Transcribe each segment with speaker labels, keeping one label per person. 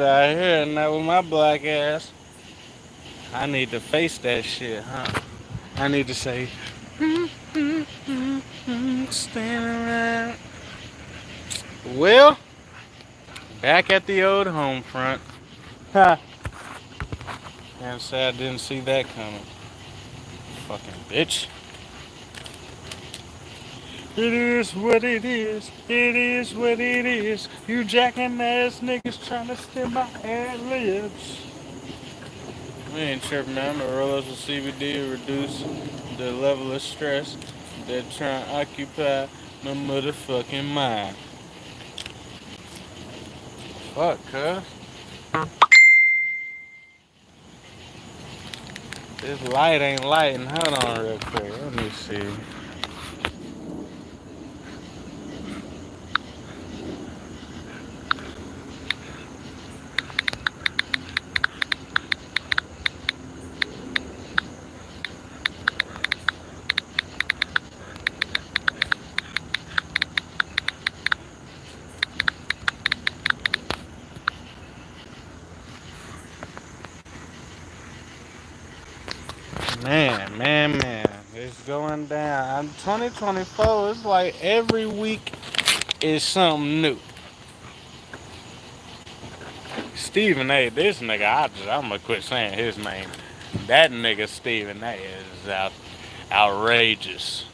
Speaker 1: out here, and that with my black ass. I need to face that shit, huh? I need to say, standing around. Well, back at the old home front. Ha! And say I didn't see that coming. Fucking bitch. It is what it is. It is what it is. You jacking ass niggas trying to stem my ad libs. We ain't tripping, man. I'm gonna roll up some CBD to reduce the level of stress that trying to occupy my motherfucking mind. Fuck, cuz. This light ain't lighting. Hold on real quick. Let me see. Man. It's going down. 2024, it's like every week is something new. Stephen A, this nigga, I'm gonna quit saying his name. That nigga Stephen A is outrageous.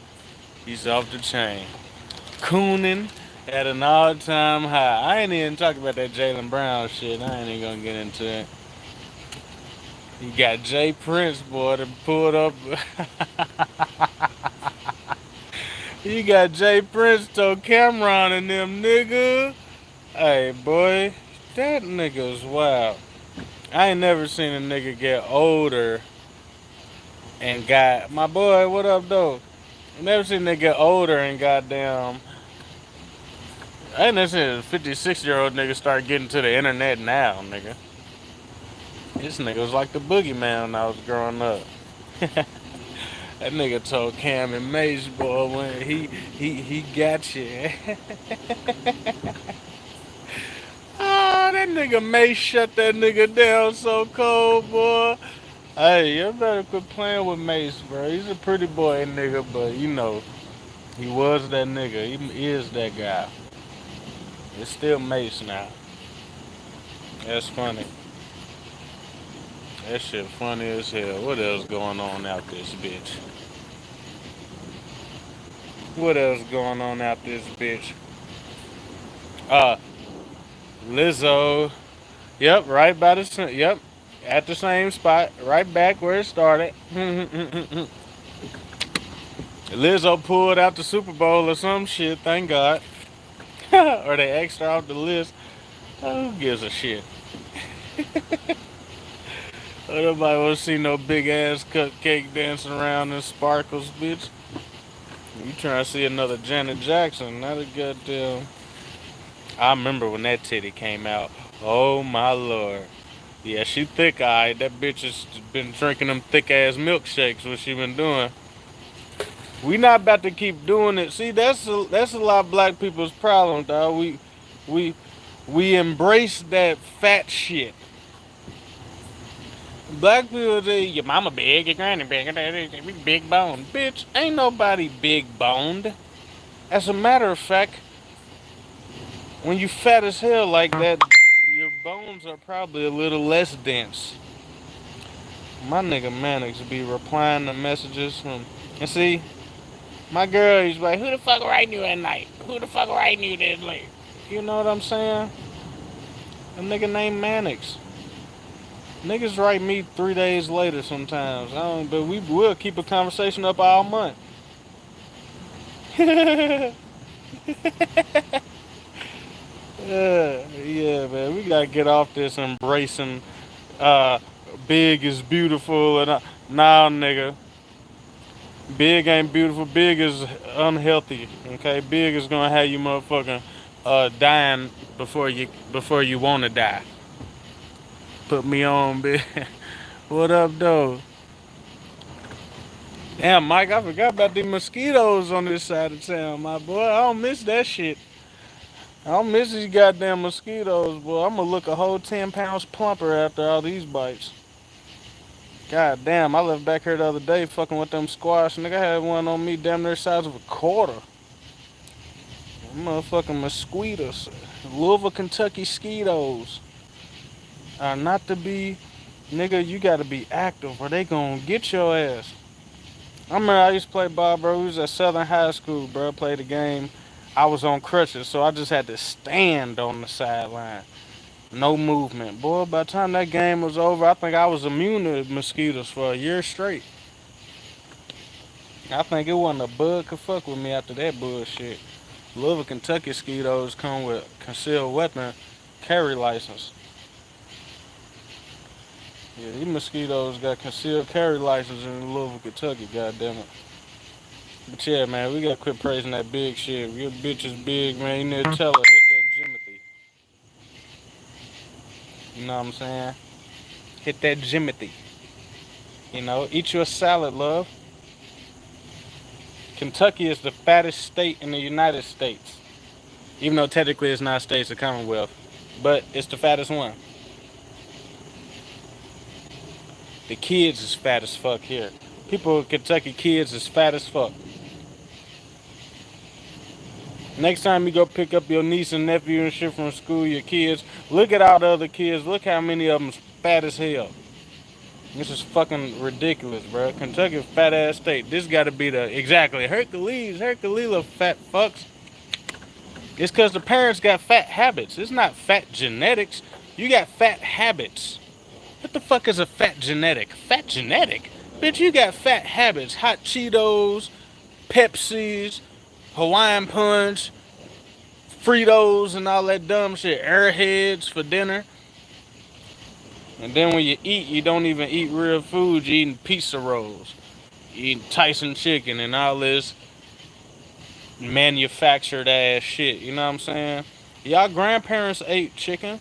Speaker 1: He's off the chain. Cooning at an all-time high. I ain't even talking about that Jalen Brown shit. I ain't even gonna get into it. You got Jay Prince, boy, to pulled up. You got Jay Prince told Cameron and them, nigga. Hey, boy, that nigga's wild. I ain't never seen a nigga get older and got my boy. What up, though? I never seen a nigga get older and goddamn. I ain't never seen a 56-year-old nigga start getting to the internet now, nigga. This nigga was like the boogeyman when I was growing up. That nigga told Cam and Mace, boy, when he got you. Oh, that nigga Mace shut that nigga down so cold, boy. Hey, you better quit playing with Mace, bro. He's a pretty boy nigga, but you know, he was that nigga. He is that guy. It's still Mace now. That's funny. That shit funny as hell. What else going on out this bitch? What else going on out this bitch? Uh, Lizzo. Yep, right by the yep, at the same spot, right back where it started. Lizzo pulled out the Super Bowl or some shit. Thank God. Or they extra off the list. Who gives a shit? Nobody want to see no big ass cupcake dancing around in sparkles, bitch. You trying to see another Janet Jackson? Not a goddamn. I remember when that titty came out. Oh my lord. Yeah, she thick eyed. That bitch has been drinking them thick ass milkshakes. What she been doing? We not about to keep doing it. See, that's a lot of black people's problem, dog. We we embrace that fat shit. Black people say your mama big, your granny big, big boned. Bitch, ain't nobody big boned. As a matter of fact, when you fat as hell like that, your bones are probably a little less dense. My nigga Mannix be replying to messages from, and see, my girl is like, who the fuck writing you at night? Who the fuck writing you this late? You know what I'm saying? A nigga named Mannix. Niggas write me 3 days later sometimes. But we will keep a conversation up all month. Yeah, man, we gotta get off this embracing uh, big is beautiful and nah, nigga, big ain't beautiful. Big is unhealthy. Okay, big is gonna have you motherfucking dying before you wanna die. Put me on, bitch. What up, though? Damn, Mike, I forgot about the mosquitoes on this side of town, my boy. I don't miss that shit. I don't miss these goddamn mosquitoes, boy. I'm gonna look a whole 10 pounds plumper after all these bites. God damn, I left back here the other day fucking with them squash. Nigga, I had one on me damn near size of a quarter. Motherfucking mosquitoes. Louisville, Kentucky skeetos are not to be, nigga, you gotta be active or they gonna get your ass. I remember I used to play ball, bro. We was at Southern High School, bro. Played the game. I was on crutches, so I just had to stand on the sideline. No movement. Boy, by the time that game was over, I think I was immune to mosquitoes for a year straight. I think it wasn't a bug could fuck with me after that bullshit. Louisville, Kentucky mosquitoes come with concealed weapon carry license. Yeah, these mosquitoes got concealed carry license in Louisville, Kentucky, goddamn it. But yeah, man, we gotta quit praising that big shit. If your bitch is big, man, you need to tell her, hit that Jimothy. You know what I'm saying? Hit that Jimothy. You know, eat your salad, love. Kentucky is the fattest state in the United States. Even though technically it's not a state, it's a commonwealth. But it's the fattest one. The kids is fat as fuck here. People in Kentucky kids is fat as fuck. Next time you go pick up your niece and nephew and shit from school, your kids, look at all the other kids. Look how many of them's fat as hell. This is fucking ridiculous, bro. Kentucky, fat ass state. This got to be the exactly Hercules, fat fucks. It's because the parents got fat habits. It's not fat genetics. You got fat habits. What the fuck is a fat genetic? Fat genetic? Bitch, you got fat habits. Hot Cheetos, Pepsis, Hawaiian Punch, Fritos, and all that dumb shit. Airheads for dinner. And then when you eat, you don't even eat real food. You're eating pizza rolls. You're eating Tyson chicken and all this manufactured ass shit. You know what I'm saying? Y'all grandparents ate chicken.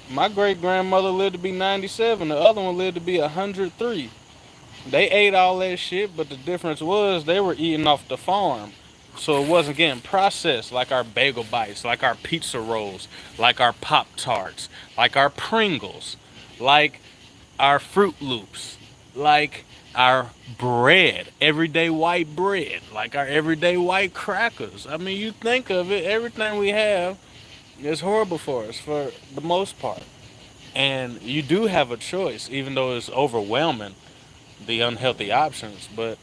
Speaker 1: My great grandmother lived to be 97. The other one lived to be 103. They ate all that shit, but the difference was they were eating off the farm. So it wasn't getting processed like our bagel bites, like our pizza rolls, like our Pop Tarts, like our Pringles, like our Fruit Loops, like our bread, everyday white bread, like our everyday white crackers. I mean, you think of it, everything we have is horrible for us for the most part. And you do have a choice, even though it's overwhelming, the unhealthy options. But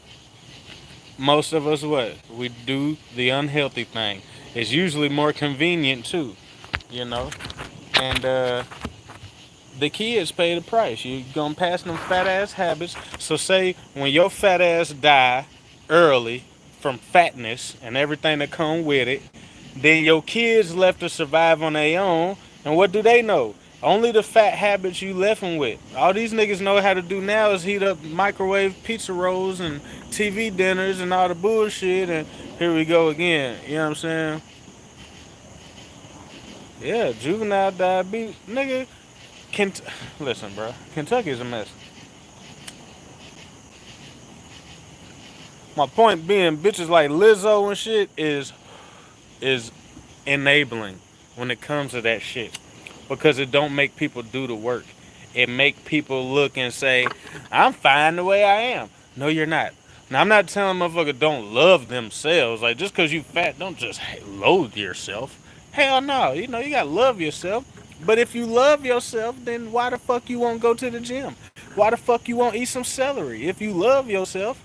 Speaker 1: most of us, what? We do the unhealthy thing. It's usually more convenient, too, you know? And the kids pay the price. You're going to pass them fat ass habits. So, say when your fat ass die early from fatness and everything that come with it, then your kids left to survive on their own. And what do they know? Only the fat habits you left them with. All these niggas know how to do now is heat up microwave pizza rolls and TV dinners and all the bullshit. And here we go again. You know what I'm saying? Yeah, juvenile diabetes. Nigga, Kent- listen, bro. Kentucky is a mess. My point being, bitches like Lizzo and shit is enabling when it comes to that shit because it don't make people do the work. It make people look and say, I'm fine the way I am. No, you're not. Now, I'm not telling motherfuckers don't love themselves. Like, just because you fat, don't just loathe yourself. Hell no. You know, you got to love yourself. But if you love yourself, then why the fuck you won't go to the gym? Why the fuck you won't eat some celery? If you love yourself,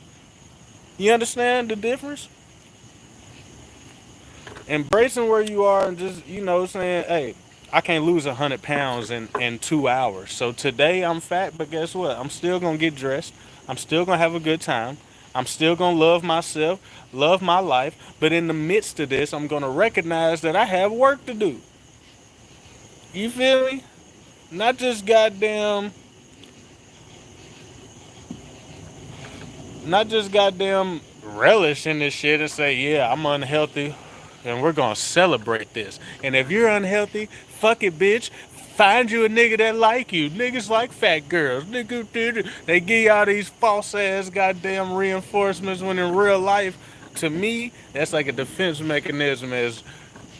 Speaker 1: you understand the difference? Embracing where you are and just, you know, saying, hey, I can't lose 100 pounds in 2 hours. So today I'm fat, but guess what? I'm still going to get dressed. I'm still going to have a good time. I'm still going to love myself, love my life. But in the midst of this, I'm going to recognize that I have work to do. You feel me? Not just goddamn, not just goddamn relish in this shit and say, yeah, I'm unhealthy and we're gonna celebrate this. And if you're unhealthy, fuck it, bitch. Find you a nigga that like you. Niggas like fat girls. They give you all these false ass goddamn reinforcements when in real life, to me, that's like a defense mechanism as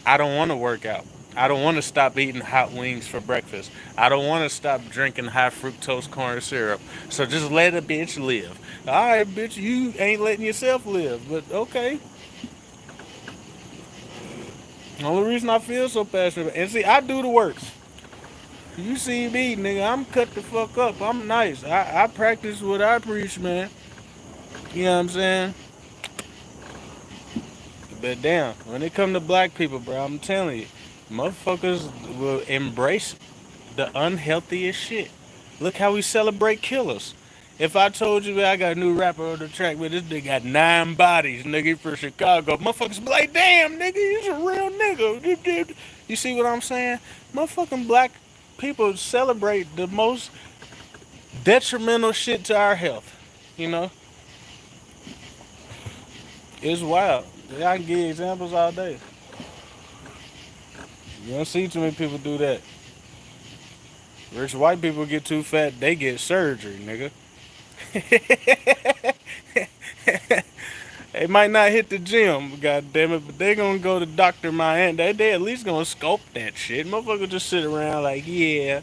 Speaker 1: I don't want to work out. I don't want to stop eating hot wings for breakfast. I don't want to stop drinking high fructose corn syrup. So just let a bitch live. All right, bitch, you ain't letting yourself live. But okay. The only reason I feel so passionate, and see, I do the works. You see me, nigga, I'm cut the fuck up. I'm nice. I practice what I preach, man. You know what I'm saying? But damn, when it come to black people, bro, I'm telling you, motherfuckers will embrace the unhealthiest shit. Look how we celebrate killers. If I told you I got a new rapper on the track, but this nigga got 9 bodies, nigga, from Chicago, motherfuckers be like, damn, nigga, he's a real nigga. You see what I'm saying? Motherfucking black people celebrate the most detrimental shit to our health. You know, it's wild. I can give you examples all day. You don't see too many people do that. Rich white people get too fat, they get surgery, nigga. They might not hit the gym, god damn it, but they gonna go to Doctor Miami. They at least gonna scope that shit. Motherfucker just sit around like, yeah,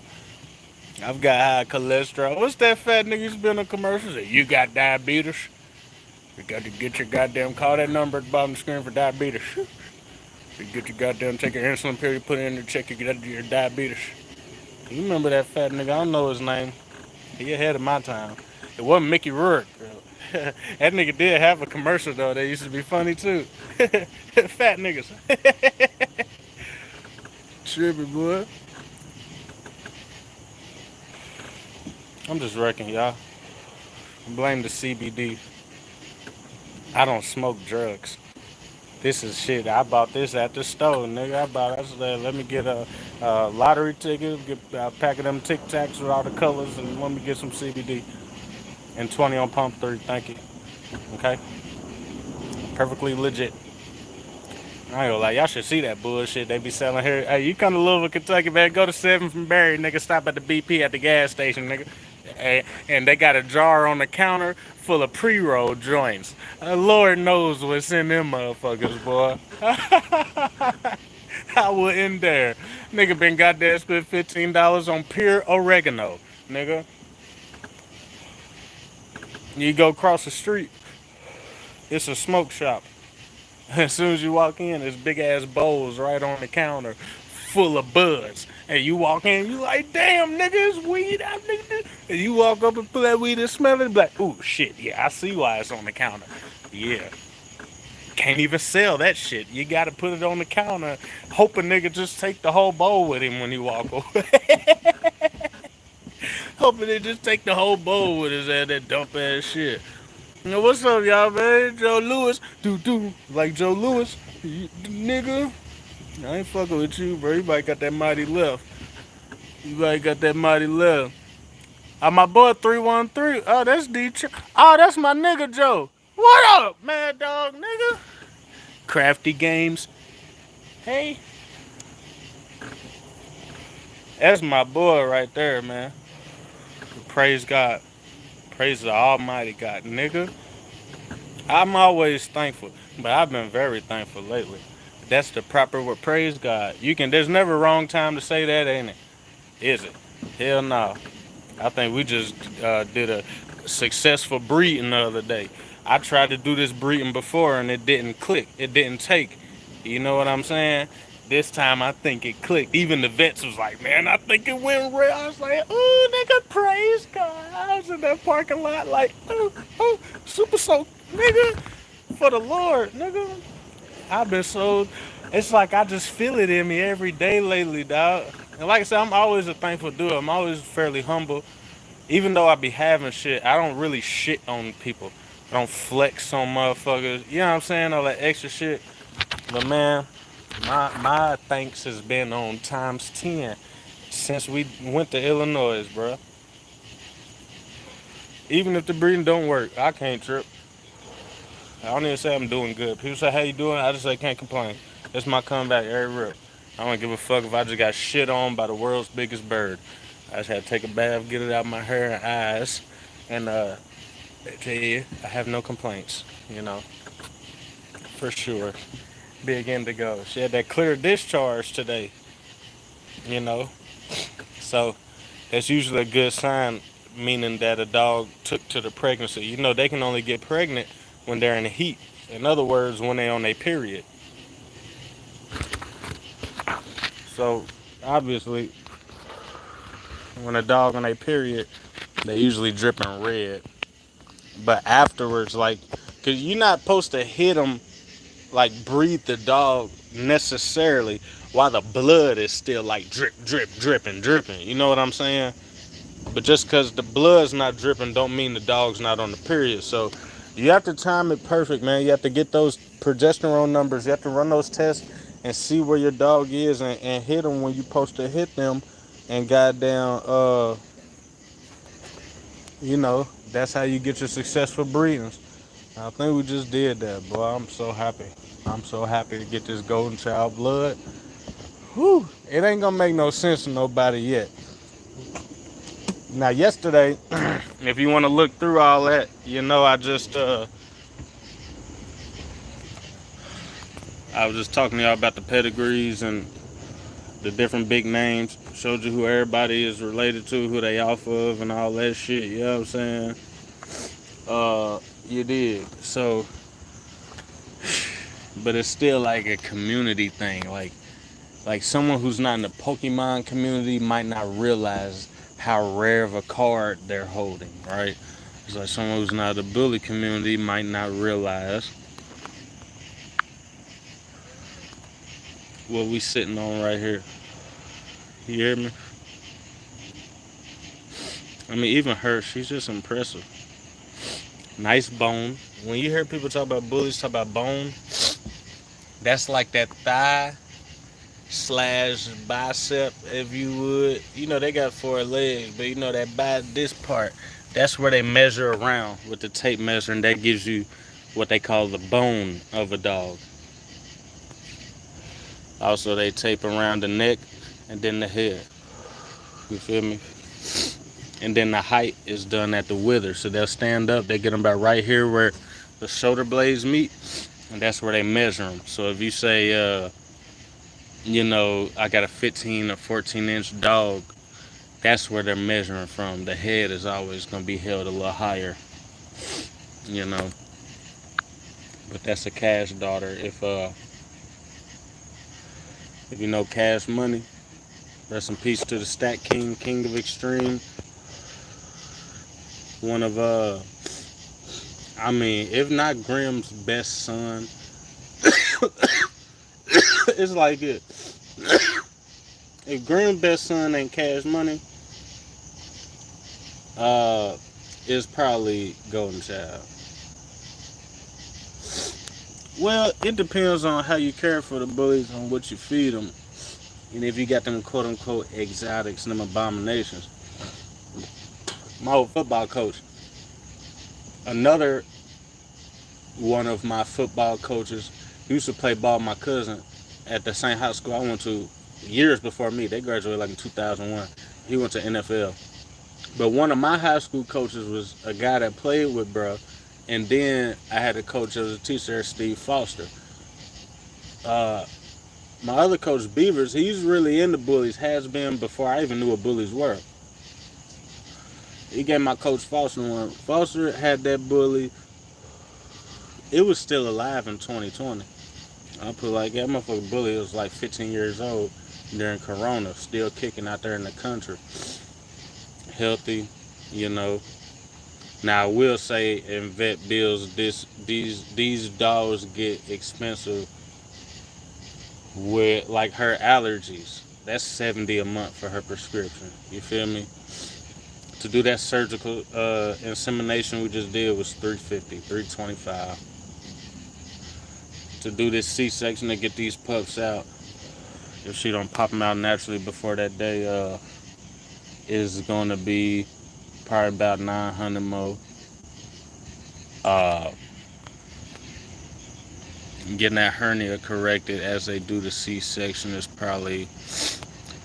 Speaker 1: I've got high cholesterol. What's that fat nigga who's been in commercials? You got diabetes? You got to get your goddamn call that number at the bottom of the screen for diabetes. You get your goddamn take your insulin pill, you put it in there, check your diabetes. You remember that fat nigga? I don't know his name. He ahead of my time. It wasn't Mickey Rourke. That nigga did have a commercial though that used to be funny too. Fat niggas. Trippy boy. I'm just wrecking y'all. Blame the CBD. I don't smoke drugs. This is shit. I bought this at the store, nigga. I said, let me get a lottery ticket, get a pack of them Tic Tacs with all the colors, and let me get some CBD. And 20 on pump 3. Thank you. Okay? Perfectly legit. I ain't gonna lie, y'all should see that bullshit they be selling here. Hey, you come to Louisville, Kentucky, man, go to 7 from Barry, nigga, stop at the BP at the gas station, nigga. And they got a jar on the counter full of pre-roll joints. Lord knows what's in them motherfuckers, boy. I was in there. Nigga been goddamn spent $15 on pure oregano, nigga. You go across the street, it's a smoke shop. As soon as you walk in, there's big ass bowls right on the counter full of buds. And you walk in, you like, damn, nigga, it's weed. And you walk up and pull that weed and smell it, be like, ooh, shit, yeah, I see why it's on the counter. Yeah. Can't even sell that shit. You gotta put it on the counter. Hope a nigga just take the whole bowl with him when he walk away. Hoping they just take the whole bowl with his ass, that dump ass shit. You know, what's up, y'all, man? Joe Lewis. Do. Like Joe Lewis. Nigga. I ain't fucking with you, bro. You might got that mighty left. You might got that mighty left. My boy 313. Oh, that's Detroit. Oh, that's my nigga Joe. What up, mad dog, nigga? Crafty Games. Hey. That's my boy right there, man. Praise God. Praise the Almighty God, nigga. I'm always thankful, but I've been very thankful lately. That's the proper word. Praise God. There's never a wrong time to say that, ain't it? Is it? Hell no. I think we just did a successful breeding the other day. I tried to do this breeding before and it didn't click. It didn't take. You know what I'm saying? This time I think it clicked. Even the vets was like, man, I think it went real. I was like, ooh, nigga, praise God. I was in that parking lot like, ooh, super soaked, nigga, for the Lord, nigga. I've been so, it's like I just feel it in me every day lately, dog. And like I said, I'm always a thankful dude. I'm always fairly humble. Even though I be having shit, I don't really shit on people. I don't flex on motherfuckers. You know what I'm saying? All that extra shit. But man, my thanks has been on times 10 since we went to Illinois, bro. Even if the breeding don't work, I can't trip. I don't even say I'm doing good. People say, how you doing? I just say, can't complain. That's my comeback every rip. I don't give a fuck if I just got shit on by the world's biggest bird. I just had to take a bath, get it out of my hair and eyes, and I tell you, I have no complaints, for sure. Big Indigo. She had that clear discharge today, you know. So that's usually a good sign, meaning that a dog took to the pregnancy. You know, they can only get pregnant when they're in the heat. In other words, when they're on their period. So obviously, when a dog on their period, they usually dripping red. But afterwards, like, cause you're not supposed to hit them, like breathe the dog necessarily while the blood is still like drip, drip, dripping, dripping. You know what I'm saying? But just because the blood's not dripping don't mean the dog's not on the period. So you have to time it perfect, man. You have to get those progesterone numbers. You have to run those tests and see where your dog is and hit them when you're supposed to hit them. And goddamn, that's how you get your successful breedings. I think we just did that, boy. I'm so happy. I'm so happy to get this golden child blood. Whew, it ain't gonna make no sense to nobody yet. Now, yesterday, if you want to look through all that, I was just talking to y'all about the pedigrees and the different big names. Showed you who everybody is related to, who they off of, and all that shit. You know what I'm saying? You did. So, but it's still like a community thing. Like someone who's not in the Pokemon community might not realize how rare of a card they're holding, right? It's like someone who's not in the bully community might not realize what we sitting on right here. You hear me? I mean, even her, she's just impressive. Nice bone. When you hear people talk about bullies, talk about bone, that's like that thigh slash bicep, if you would. You know, they got 4 legs, but you know that by this part, that's where they measure around with the tape measure, and that gives you what they call the bone of a dog. Also, they tape around the neck and then the head. You feel me? And then the height is done at the wither. So they'll stand up, they get them about right here where the shoulder blades meet, and that's where they measure them. So if you say, I got a 15 or 14 inch dog, that's where they're measuring from. The head is always going to be held a little higher, you know. But that's a Cash daughter. If you know Cash Money, rest in peace to the Stack King, King of Extreme. One of, if not Grimm's best son, it's like it. If Grimm's best son ain't Cash Money, it's probably Golden Child. Well, it depends on how you care for the bullies, on what you feed them, and if you got them quote unquote exotics, them abominations. My old football coach, another one of my football coaches, used to play ball with my cousin at the same high school I went to years before me. They graduated like in 2001. He went to NFL. But one of my high school coaches was a guy that played with bro. And then I had a coach as a teacher, Steve Foster. My other coach, Beavers, he's really into bullies, has been before I even knew what bullies were. He gave my coach Foster one. Foster had that bully. It was still alive in 2020. I put like that motherfucker bully was like 15 years old during Corona, still kicking out there in the country. Healthy, you know. Now I will say in vet bills, these dogs get expensive with like her allergies. That's $70 a month for her prescription. You feel me? To do that surgical insemination we just did was $350, $325. To do this C-section to get these pups out, if she don't pop them out naturally before that day, is going to be probably about 900 more. Getting that hernia corrected as they do the C-section is probably,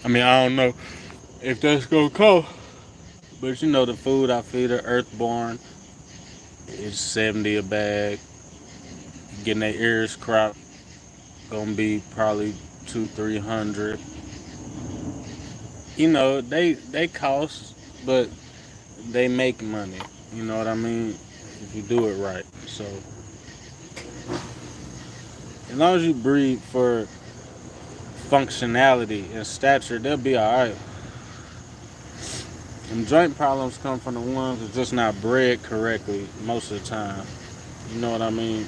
Speaker 1: I don't know if that's gonna cost, but you know the food I feed her, Earthborn, is $70 a bag. Getting their ears cropped gonna be probably 200, 300. You know, they cost, but they make money. You know what I mean? If you do it right. So as long as you breed for functionality and stature, they'll be alright. And joint problems come from the ones that's just not bred correctly most of the time. You know what I mean?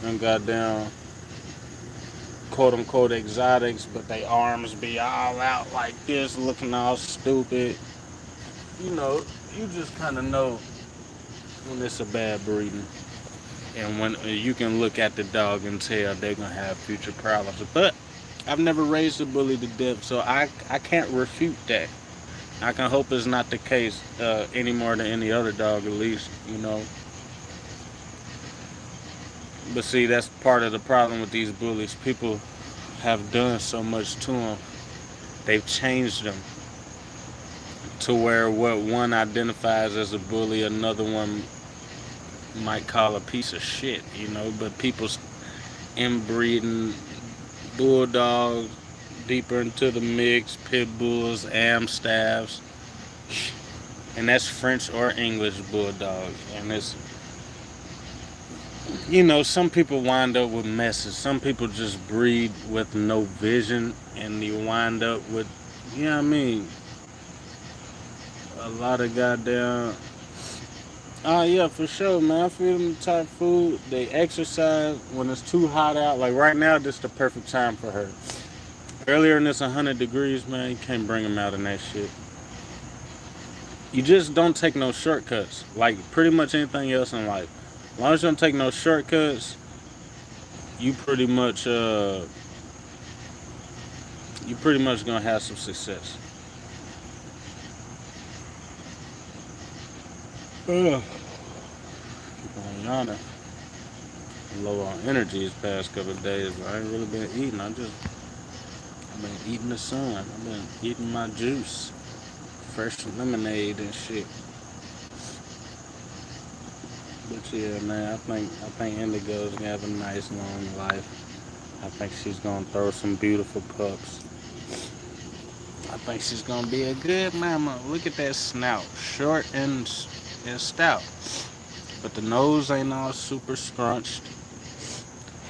Speaker 1: And goddamn quote unquote exotics, but they arms be all out like this, looking all stupid. You know, you just kind of know when it's a bad breeding. And when you can look at the dog and tell they're gonna have future problems. But I've never raised a bully to death, so I can't refute that. I can hope it's not the case any more than any other dog, at least, you know. But see, that's part of the problem with these bullies. People have done so much to them. They've changed them to where what one identifies as a bully, another one might call a piece of shit, you know. But people's inbreeding bulldogs deeper into the mix, pit bulls, amstaffs, and that's French or English bulldogs. And it's, you know, some people wind up with messes. Some people just breed with no vision, and you wind up with, you know what I mean, a lot of goddamn. Oh yeah, for sure, man. I feed them the type food. They exercise when it's too hot out. Like right now, this is the perfect time for her. Earlier in this 100 degrees, man, you can't bring them out in that shit. You just don't take no shortcuts. Like pretty much anything else in life. As long as you don't take no shortcuts, you pretty much you pretty much gonna have some success. Ugh. Keep on yawning. Low on energy these past couple of days. I ain't really been eating. I've been eating the sun. I've been eating my juice, fresh lemonade and shit. But yeah, man, I think Indigo's gonna have a nice long life. I think she's gonna throw some beautiful pups. I think she's gonna be a good mama. Look at that snout, short and stout, but the nose ain't all super scrunched.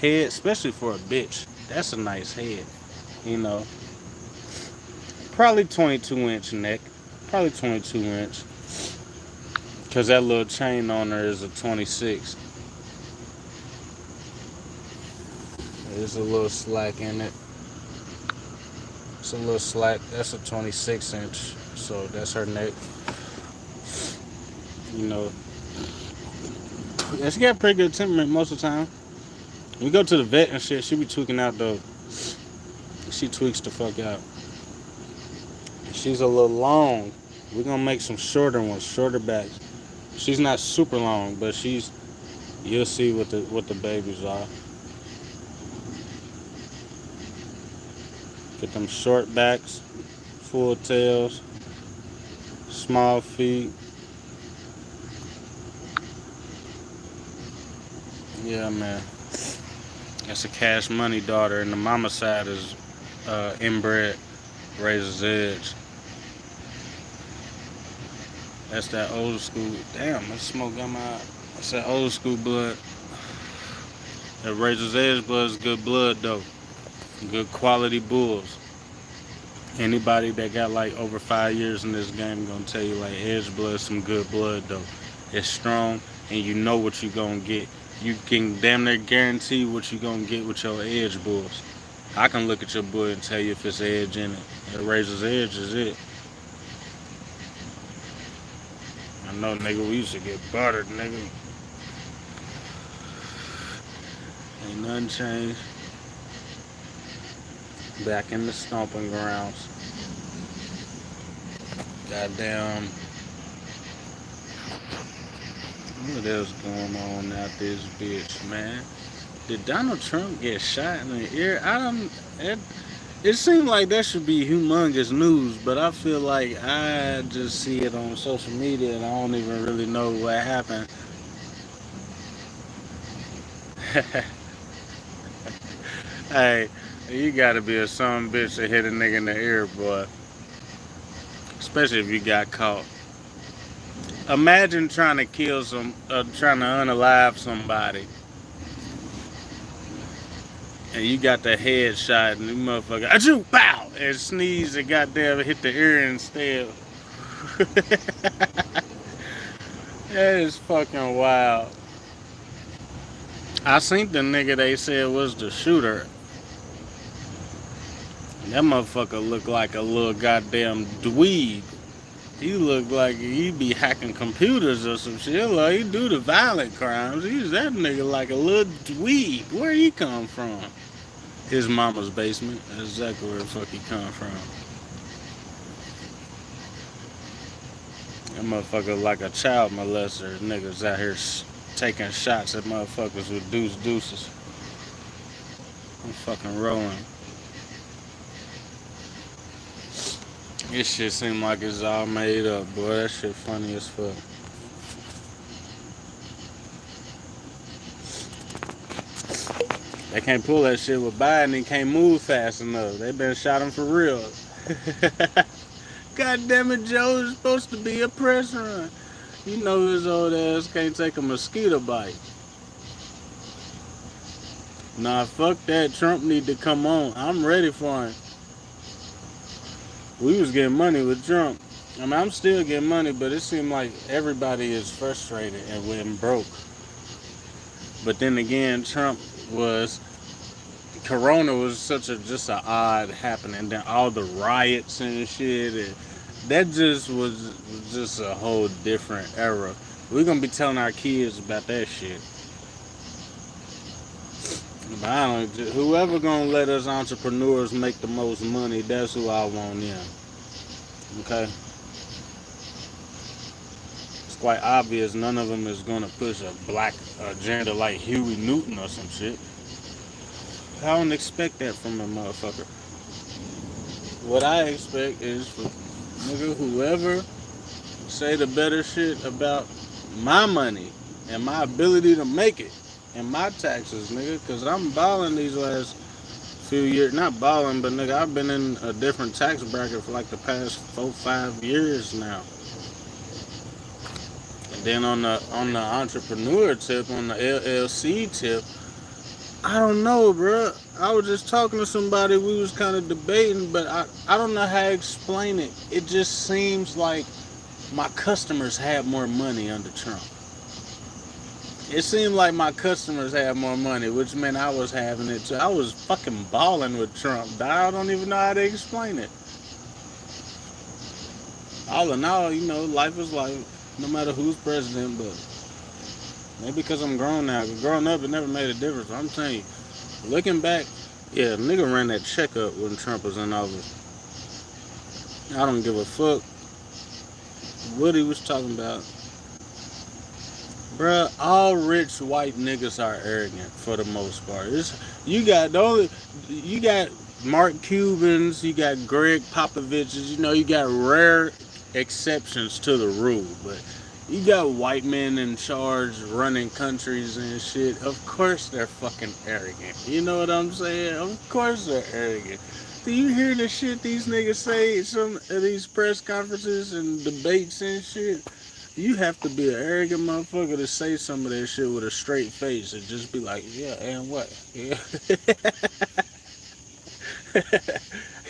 Speaker 1: Head, especially for a bitch, that's a nice head. You know, probably 22-inch neck, probably 22 inch, cause that little chain on her is a 26. There's a little slack in it. It's a little slack. That's a 26 inch. So that's her neck. You know, yeah, she got pretty good temperament most of the time. We go to the vet and shit. She be tweaking out though. She tweaks the fuck out. She's a little long. We're gonna make some shorter ones, shorter backs. She's not super long, but she's. You'll see what the babies are. Get them short backs, full tails, small feet. Yeah, man. That's a Cash Money daughter, and the mama side is inbred, Razor's Edge. That's that old school. Damn, that smoke got my eye. That's that old school blood. That Razor's Edge blood is good blood though. Good quality bulls. Anybody that got like over 5 years in this game gonna tell you like Edge blood is some good blood though. It's strong and you know what you gonna get. You can damn near guarantee what you gonna get with your Edge bulls. I can look at your bull and tell you if it's edge in it. That Razor's Edge is it. I know, nigga, we used to get buttered, nigga. Ain't nothing changed. Back in the stomping grounds. Goddamn. What else going on out this bitch, man? Did Donald Trump get shot in the ear? I don't. It seemed like that should be humongous news, but I feel like I just see it on social media and I don't even really know what happened. Hey, you gotta be a son bitch to hit a nigga in the ear, boy. Especially if you got caught. Imagine trying to trying to unalive somebody, and you got the headshot, and the motherfucker, achoo, pow, and sneeze and goddamn hit the ear instead. That is fucking wild. I seen the nigga they said was the shooter. That motherfucker looked like a little goddamn dweeb. He looked like he be hacking computers or some shit. Like he do the violent crimes. He's that nigga like a little dweeb. Where he come from? His mama's basement. That's exactly where the fuck he come from. That motherfucker like a child molester. Niggas out here taking shots at motherfuckers with deuces. I'm fucking rolling. This shit seem like it's all made up, boy. That shit funny as fuck. They can't pull that shit with Biden. He can't move fast enough. They been shot him for real. God damn it, Joe is supposed to be a press run. You know his old ass can't take a mosquito bite. Nah, fuck that. Trump need to come on. I'm ready for him. We was getting money with Trump. I mean, I'm still getting money, but it seemed like everybody is frustrated and went broke. But then again, Corona was such a just an odd happening. Then all the riots and shit, and that just was just a whole different era. We're gonna be telling our kids about that shit. But I don't. Whoever gonna let us entrepreneurs make the most money, that's who I want in. Okay. It's quite obvious none of them is gonna push a black agenda like Huey Newton or some shit. I don't expect that from a motherfucker. What I expect is for nigga whoever say the better shit about my money and my ability to make it and my taxes, nigga, because I'm balling these last few years. Not balling, but nigga, I've been in a different tax bracket for like the past 4, 5 years now. And then on the entrepreneur tip, on the LLC tip, I don't know, bro. I was just talking to somebody. We was kind of debating, but I don't know how to explain it. It just seems like my customers had more money under Trump. It seemed like my customers had more money, which meant I was having it too. I was fucking balling with Trump. I don't even know how to explain it. All in all, life is life, no matter who's president. But maybe because I'm grown now. Growing up, it never made a difference. I'm telling you, looking back, yeah, nigga ran that checkup when Trump was in office. I don't give a fuck what he was talking about. Bruh, all rich white niggas are arrogant for the most part. You got Mark Cubans, you got Greg Popoviches, you got rare exceptions to the rule, but you got white men in charge running countries and shit. Of course they're fucking arrogant. You know what I'm saying? Of course they're arrogant. Do you hear the shit these niggas say at some of these press conferences and debates and shit? You have to be an arrogant motherfucker to say some of that shit with a straight face and just be like, yeah, and what? Yeah.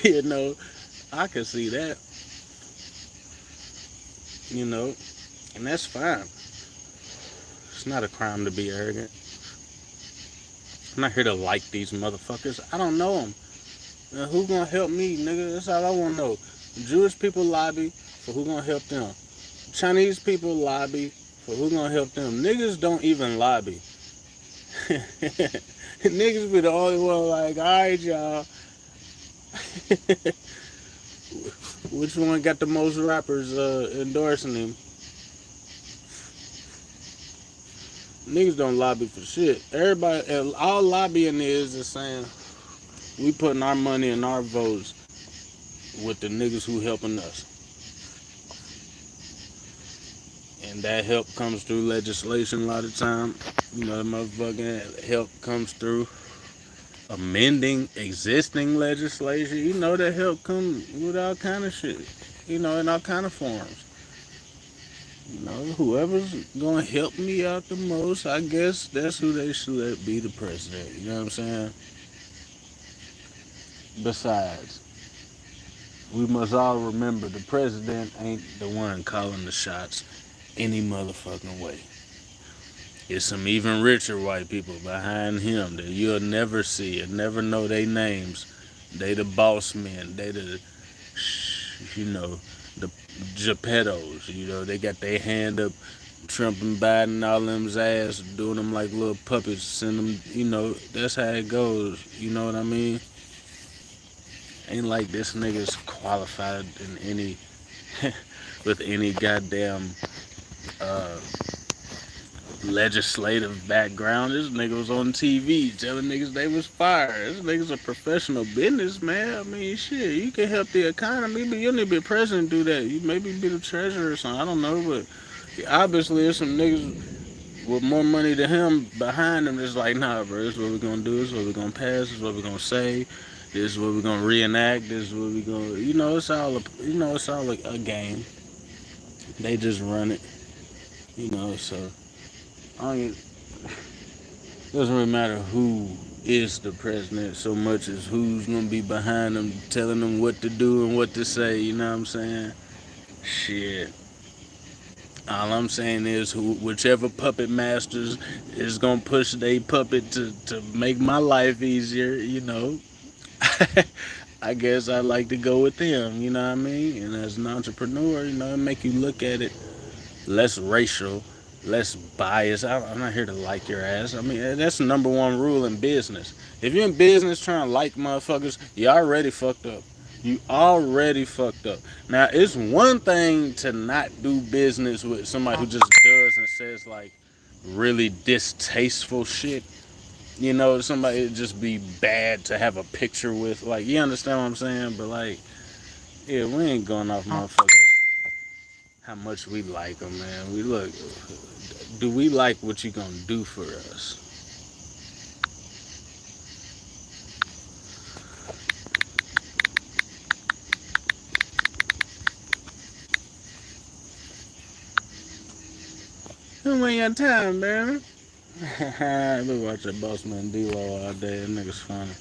Speaker 1: you know, I can see that, and that's fine. It's not a crime to be arrogant. I'm not here to like these motherfuckers. I don't know them. Who gonna help me, nigga? That's all I wanna know. Jewish people lobby for who gonna help them. Chinese people lobby for who gonna help them. Niggas don't even lobby. Niggas be the only one like, alright, y'all. Which one got the most rappers endorsing him? Niggas don't lobby for shit. Everybody, all lobbying is saying we putting our money and our votes with the niggas who helping us. And that help comes through legislation a lot of time. The motherfucking help comes through amending existing legislation. That help come with all kind of shit. In all kind of forms. Whoever's gonna help me out the most, I guess that's who they should let be the president. You know what I'm saying? Besides, we must all remember the president ain't the one calling the shots any motherfucking way. It's some even richer white people behind him that you'll never see and never know their names. They the boss men. They the, you know, the Geppettos. They got their hand up, Trump and Biden, all them's ass, doing them like little puppets. Send them, that's how it goes. You know what I mean? Ain't like this nigga's qualified in any, with any goddamn uh, legislative background. This nigga was on TV telling niggas they was fired. This nigga's a professional businessman. I mean, shit, you can help the economy, but you don't need to be president to do that. You maybe be the treasurer or something. I don't know, but obviously there's some niggas with more money than him behind him that's like, nah, bro, this is what we're gonna do, this is what we're gonna pass, this is what we're gonna say, this is what we're gonna reenact, this is what we're gonna, it's all like a game. They just run it, so I mean, it doesn't really matter who is the president so much as who's gonna be behind them, telling them what to do and what to say. You know what I'm saying? Shit. All I'm saying is, whichever puppet masters is gonna push their puppet to make my life easier. I guess I like to go with them. You know what I mean? And as an entrepreneur, it make you look at it less racial, less biased. I'm not here to like your ass. I mean, that's the number one rule in business. If you're in business trying to like motherfuckers, you already fucked up. You already fucked up. Now, it's one thing to not do business with somebody who just does and says like really distasteful shit. Somebody would just be bad to have a picture with. Like, you understand what I'm saying? But like, yeah, we ain't going off motherfuckers how much we like them, man. We look, do we like what you gonna do for us? Who ain't got time, man? I been watching Boss Man D-Lo all day. That nigga's funny.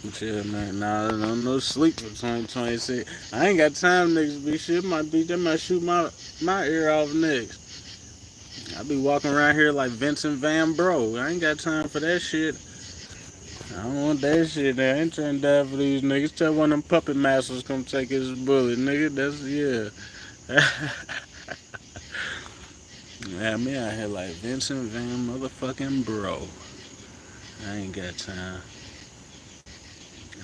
Speaker 1: But yeah, man. Nah, no sleep for 2026. I ain't got time, niggas. Be shit. They might shoot my ear off next. I be walking around here like Vincent Van Bro. I ain't got time for that shit. I don't want that shit. I ain't trying to die for these niggas. Tell one of them puppet masters come take his bullet, nigga. That's, yeah. Yeah, me out here like Vincent Van motherfucking Bro. I ain't got time.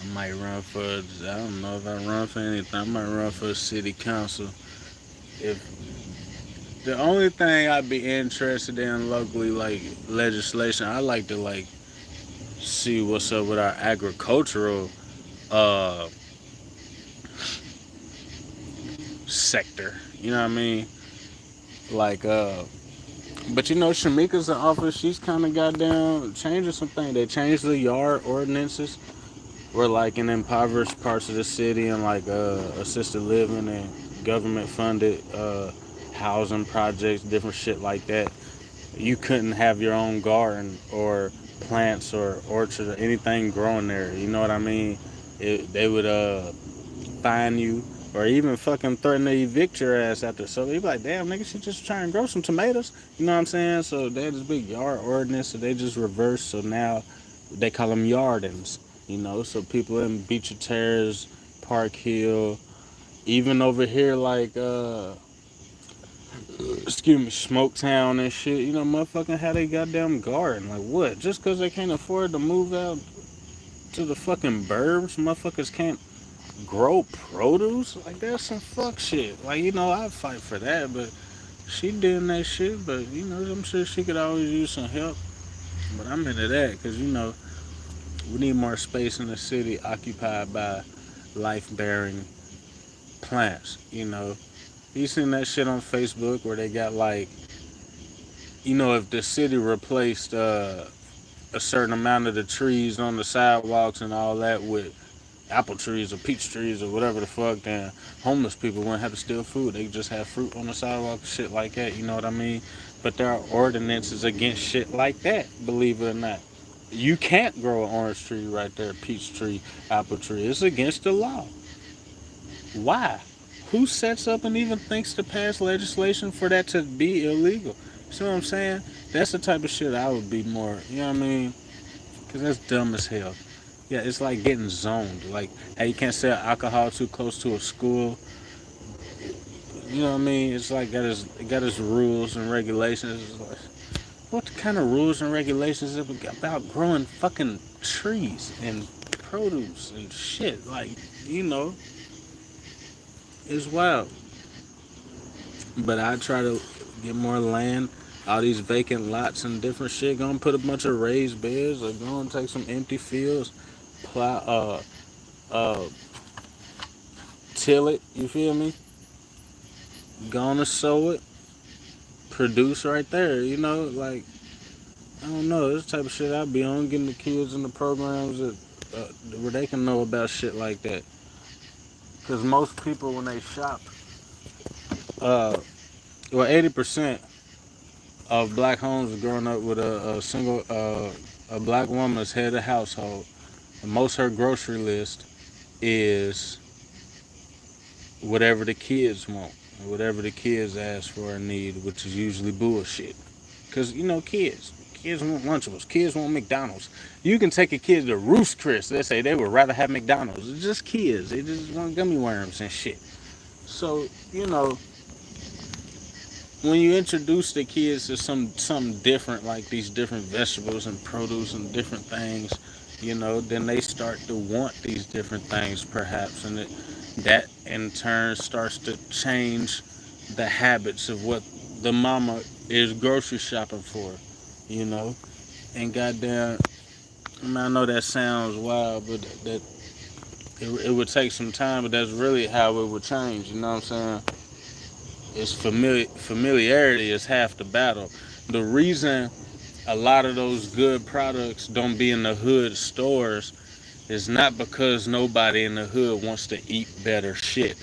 Speaker 1: I might run for, I don't know if I run for anything. I might run for city council. If the only thing I'd be interested in locally, like legislation, I like to like see what's up with our agricultural uh sector. You know what I mean? Like but Shamika's in office, she's kinda got down changing some things. They changed the yard ordinances where like in impoverished parts of the city and like assisted living and government funded housing projects, different shit like that. You couldn't have your own garden or plants or orchard or anything growing there. You know what I mean? They would fine you or even fucking threaten to evict your ass after. So they be like, damn, nigga, she just trying to grow some tomatoes. You know what I'm saying? So they had this big yard ordinance, so they just reversed. So now they call them yardins. So people in Beecher Terrace, Park Hill, even over here like excuse me, Smoketown and shit. Motherfucking how they goddamn garden. Like what? Just because they can't afford to move out to the fucking burbs, motherfuckers can't grow produce? Like that's some fuck shit. Like I'd fight for that, but she doing that shit. But I'm sure she could always use some help. But I'm into that because we need more space in the city occupied by life-bearing plants. You seen that shit on Facebook where they got like, if the city replaced a certain amount of the trees on the sidewalks and all that with apple trees or peach trees or whatever the fuck, then homeless people wouldn't have to steal food. They could just have fruit on the sidewalk, shit like that. You know what I mean? But there are ordinances against shit like that. Believe it or not, you can't grow an orange tree right there, peach tree, apple tree. It's against the law. Why? Who sets up and even thinks to pass legislation for that to be illegal? See what I'm saying? That's the type of shit I would be more, you know what I mean? Because that's dumb as hell. Yeah, it's like getting zoned. Like, hey, you can't sell alcohol too close to a school. You know what I mean? It's like got its rules and regulations. It's like, what kind of rules and regulations is it about growing fucking trees and produce and shit? Like, you know, it's wild. But I try to get more land. All these vacant lots and different shit. Gonna put a bunch of raised beds or gonna take some empty fields, plow, uh, till it. You feel me? Gonna sow it, produce right there. You know, like I don't know. This type of shit I be on, getting the kids in the programs that where they can know about shit like that. Cause most people when they shop, uh, well, 80% of black homes are growing up with a single, a black woman as head of household. And most her grocery list is whatever the kids want, whatever the kids ask for or need, which is usually bullshit. Cause you know, kids want Lunchables, kids want McDonald's. You can take a kid to Roost Chris. They say they would rather have McDonald's. It's just kids. They just want gummy worms and shit. So you know, when you introduce the kids to something different, like these different vegetables and produce and different things, you know, then they start to want these different things, perhaps, and that in turn starts to change the habits of what the mama is grocery shopping for, you know. And goddamn, I mean, I know that sounds wild, but that it would take some time, but that's really how it would change. You know what I'm saying? It's familiarity is half the battle. The reason a lot of those good products don't be in the hood stores is not because nobody in the hood wants to eat better shit.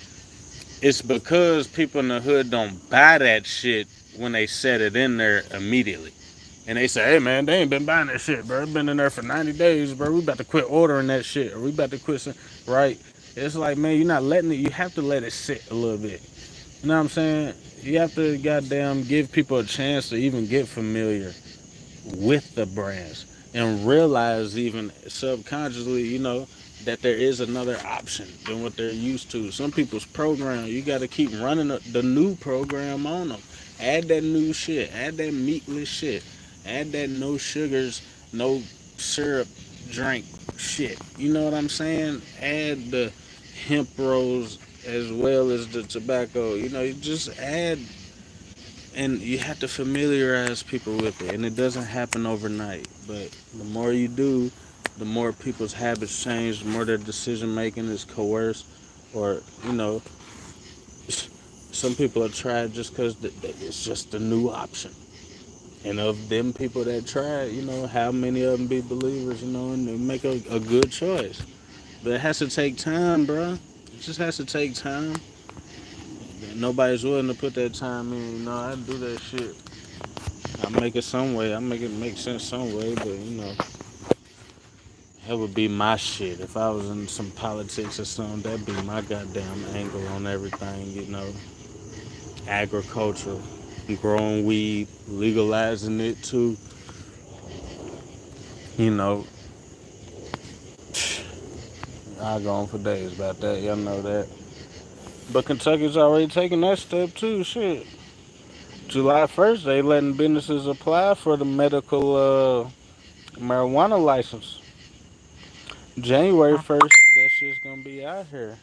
Speaker 1: It's because people in the hood don't buy that shit when they set it in there immediately. And they say, hey man, they ain't been buying that shit, bro. It's been in there for 90 days, bro. We about to quit ordering that shit. Or we about to quit, right? It's like, man, you're not letting it, you have to let it sit a little bit. You know what I'm saying? You have to goddamn give people a chance to even get familiar with the brands and realize even subconsciously, you know, that there is another option than what they're used to. Some people's program, you got to keep running the new program on them. Add that new shit. Add that meatless shit. Add that no sugars, no syrup drink shit. You know what I'm saying? Add the hemp rolls as well as the tobacco. You know, you just add, and you have to familiarize people with it, and it doesn't happen overnight. But the more you do, the more people's habits change, the more their decision making is coerced, or you know, some people are tried just because it's just a new option. And of them people that try it, you know, how many of them be believers, you know, and they make a good choice. But it has to take time, bro. It just has to take time. Nobody's willing to put that time in. You know, I do that shit. I make it some way. I make it make sense some way. But you know, that would be my shit. If I was in some politics or something, that'd be my goddamn angle on everything. You know, agriculture, growing weed, legalizing it too. You know, I go on for days about that. Y'all know that. But Kentucky's already taking that step too. Shit. July 1st, they letting businesses apply for the medical marijuana license. January 1st, that shit's gonna be out here.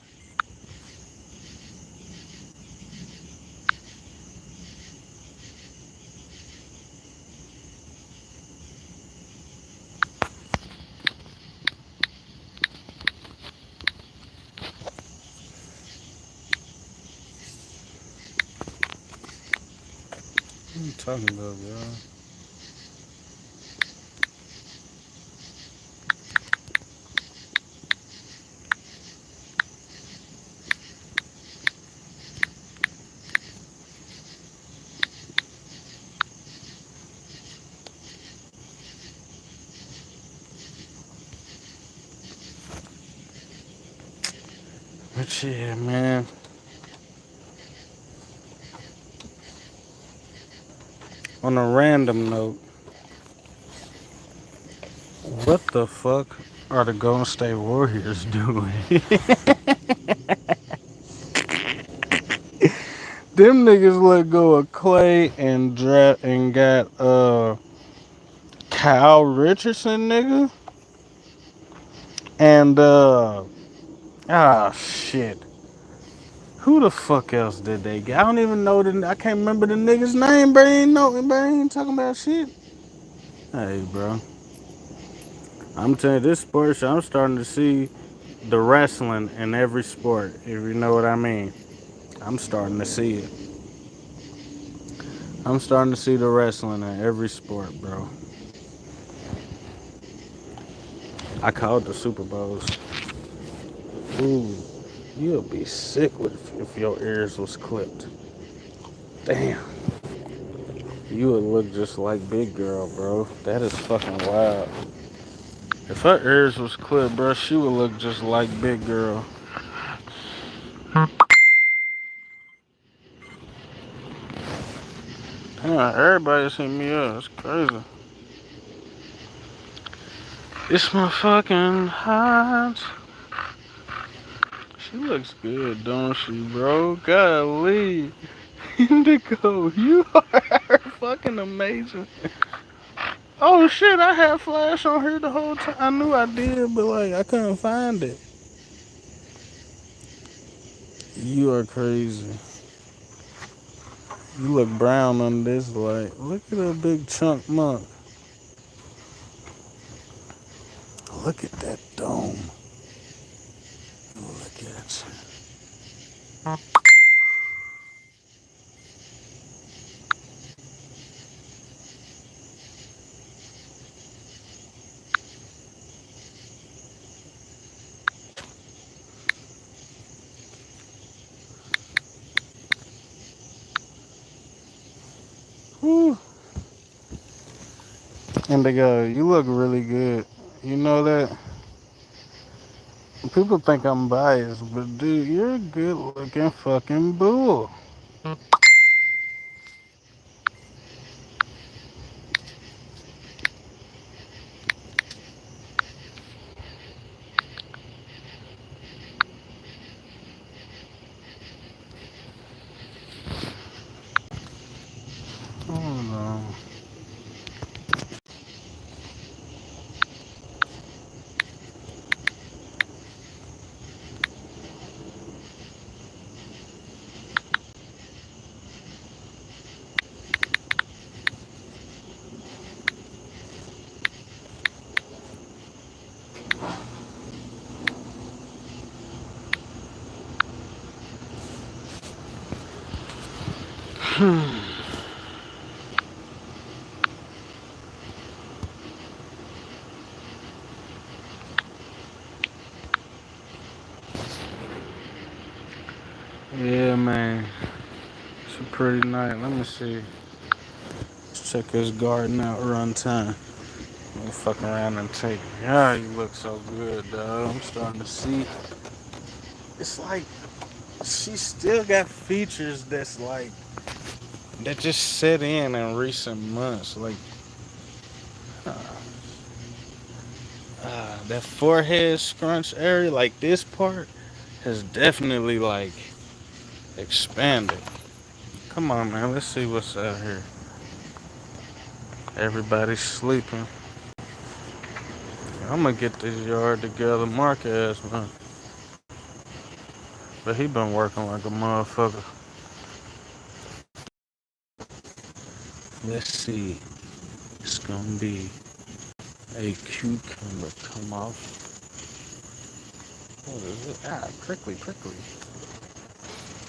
Speaker 1: What are you talking about, bro? But yeah, man. On a random note, what the fuck are the Golden State Warriors doing? Them niggas let go of Clay and got Kyle Richardson, nigga, and shit. Who the fuck else did they get? I don't even know I can't remember the nigga's name, but ain't talking about shit. Hey, bro. I'm telling you, this sports, I'm starting to see the wrestling in every sport, if you know what I mean. I'm starting to see it. I'm starting to see the wrestling in every sport, bro. I called the Super Bowls. Ooh, you'll be sick if your ears was clipped. Damn. You would look just like Big Girl, bro. That is fucking wild. If her ears was clipped, bro, she would look just like Big Girl. Damn, everybody's hitting me up. It's crazy. It's my fucking hot. She looks good, don't she, bro? Golly. Indigo, you are fucking amazing. Oh shit, I had Flash on here the whole time. I knew I did, but like I couldn't find it. You are crazy. You look brown on this light. Look at that big chunk monk. Look at that dome. Look at you. Indigo, you look really good. You know that? People think I'm biased, but dude, you're a good looking fucking bull. Hold on. Yeah, man. It's a pretty night. Let me see. Let's check this garden out runtime. Let me fuck around and take. Yeah, you look so good, dog. I'm starting to see. It's like she still got features that just set in recent months. Like uh, that forehead scrunch area, like this part, has definitely like expanded. Come on, man. Let's see what's out here. Everybody's sleeping. I'm gonna get this yard together, Marquez, man. But he been working like a motherfucker. Let's see. It's gonna be a cucumber come off. What is it? Ah, prickly, prickly.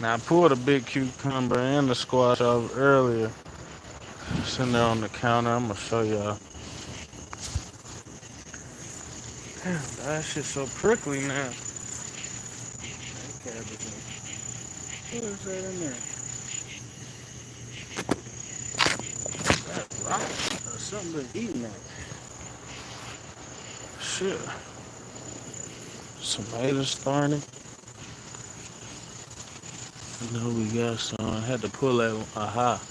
Speaker 1: Now I pulled a big cucumber and the squash off earlier. Sitting there on the counter. I'm gonna show y'all. Damn, that shit's so prickly now. That cabbage. What is that in there? That rock or something been eating that. Shit. Tomatoes starting. know we got some. I had to pull that one. Aha.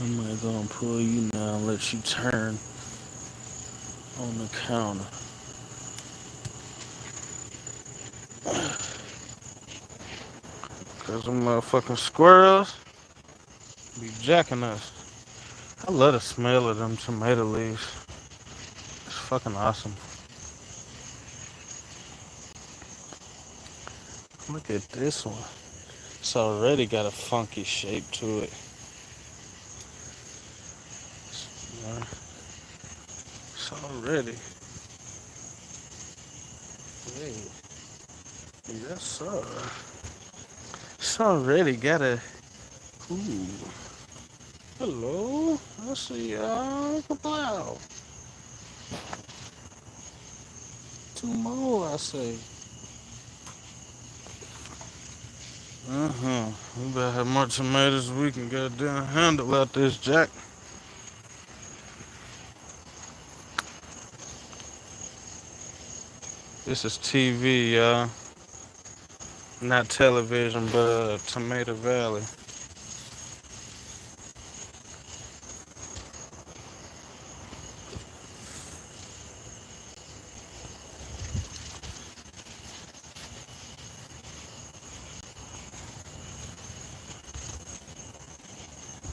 Speaker 1: I'm gonna go and pull you now and let you turn on the counter. Cause them motherfucking squirrels be jacking us. I love the smell of them tomato leaves. It's fucking awesome. Look at this one. It's already got a funky shape to it. It's already. Hey, yes sir. It's already got a. Ooh. Hello. I see y'all. Kablow. Two more, I say. We better have more tomatoes we can goddamn handle out this jack. This is TV, y'all. Not television, but Tomato Valley.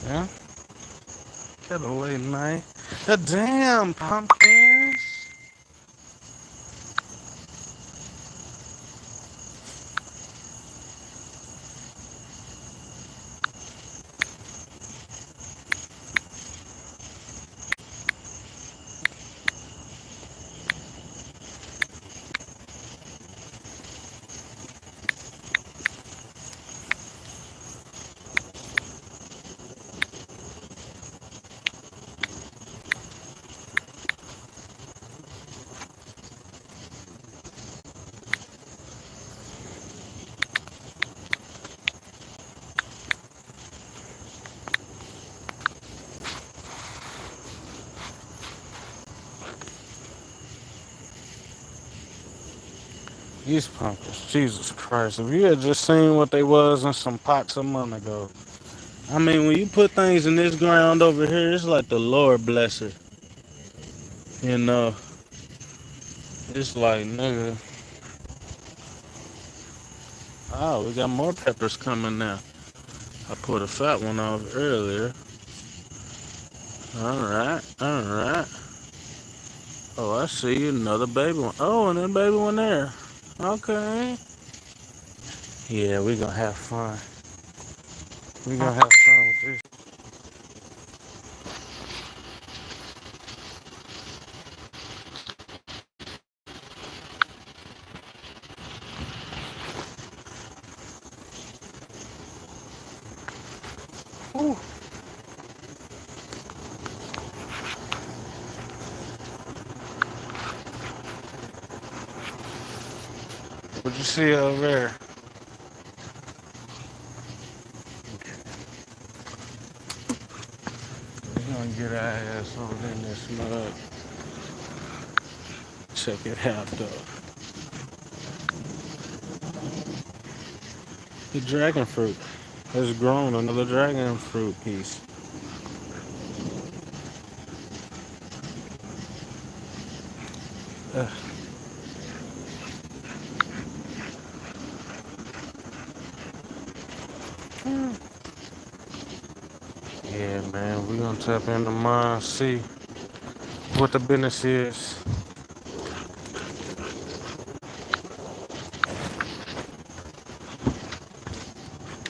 Speaker 1: Yeah? Got a late night. The damn pumpkins. These pumpkins, Jesus Christ. If you had just seen what they was in some pots a month ago. I mean, when you put things in this ground over here, it's like the Lord bless it. You know, it's like, nigga. Oh, we got more peppers coming now. I put a fat one off earlier. Alright, alright. Oh, I see another baby one. Oh, and then baby one there. Okay. Yeah, we gonna have fun. We gonna have fun with this. Ooh. What you see over there? We're gonna get our ass over in this mud. Check it out though. The dragon fruit has grown another dragon fruit piece. Uh, yeah, man, we're gonna tap into mine, see what the business is.